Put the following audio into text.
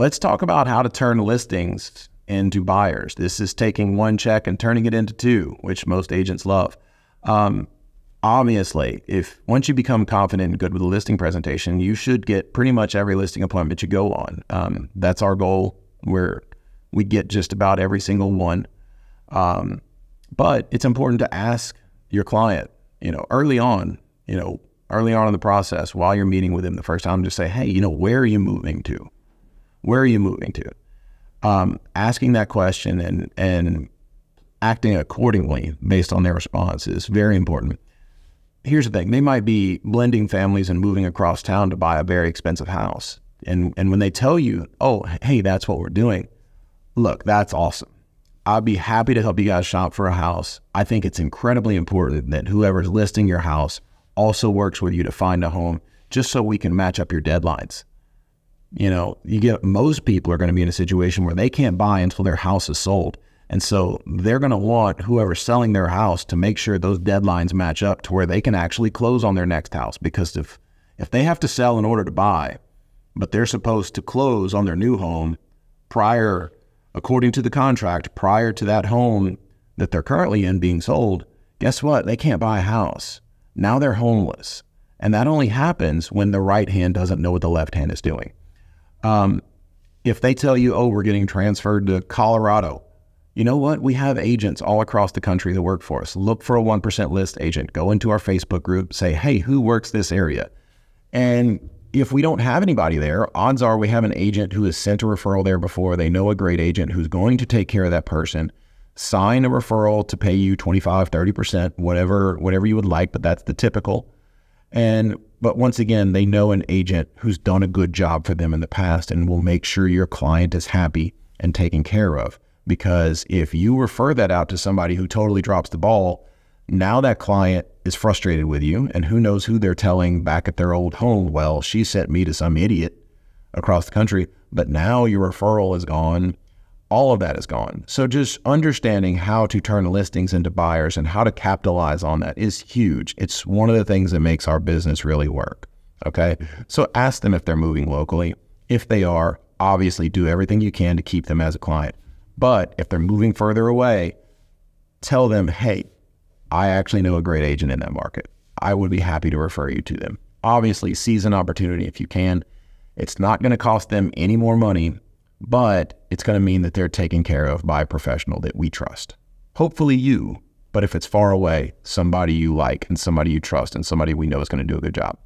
let's talk about how to turn listings into buyers. This is taking one check and turning it into two, which most agents love. Obviously, if once you become confident and good with a listing presentation, you should get pretty much every listing appointment you go on. That's our goal, where we get just about every single one. But it's important to ask your client, early on in the process, while you're meeting with them the first time, just say, hey, where are you moving to? Where are you moving to? Asking that question and acting accordingly based on their response is very important. Here's the thing. They might be blending families and moving across town to buy a very expensive house. And when they tell you, oh, hey, that's what we're doing, look, that's awesome. I'd be happy to help you guys shop for a house. I think it's incredibly important that whoever's listing your house also works with you to find a home, just so we can match up your deadlines. Most people are going to be in a situation where they can't buy until their house is sold. And so they're going to want whoever's selling their house to make sure those deadlines match up to where they can actually close on their next house. Because if they have to sell in order to buy, but they're supposed to close on their new home according to the contract, prior to that home that they're currently in being sold, guess what? They can't buy a house. Now they're homeless. And that only happens when the right hand doesn't know what the left hand is doing. If they tell you, oh, we're getting transferred to Colorado, you know what? We have agents all across the country that work for us. Look for a 1% list agent. Go into our Facebook group, say, hey, who works this area? And if we don't have anybody there, odds are we have an agent who has sent a referral there before. They know a great agent who's going to take care of that person. Sign a referral to pay you 25, 30%, whatever you would like, but that's the typical. But once again, they know an agent who's done a good job for them in the past and will make sure your client is happy and taken care of. Because if you refer that out to somebody who totally drops the ball, now that client is frustrated with you, and who knows who they're telling back at their old home, well, she sent me to some idiot across the country, but now your referral is gone. All of that is gone. So just understanding how to turn listings into buyers and how to capitalize on that is huge. It's one of the things that makes our business really work. Okay. So ask them if they're moving locally. If they are, obviously do everything you can to keep them as a client. But if they're moving further away, tell them, hey, I actually know a great agent in that market. I would be happy to refer you to them. Obviously, seize an opportunity if you can. It's not going to cost them any more money, but it's going to mean that they're taken care of by a professional that we trust. Hopefully you, but if it's far away, somebody you like and somebody you trust and somebody we know is going to do a good job.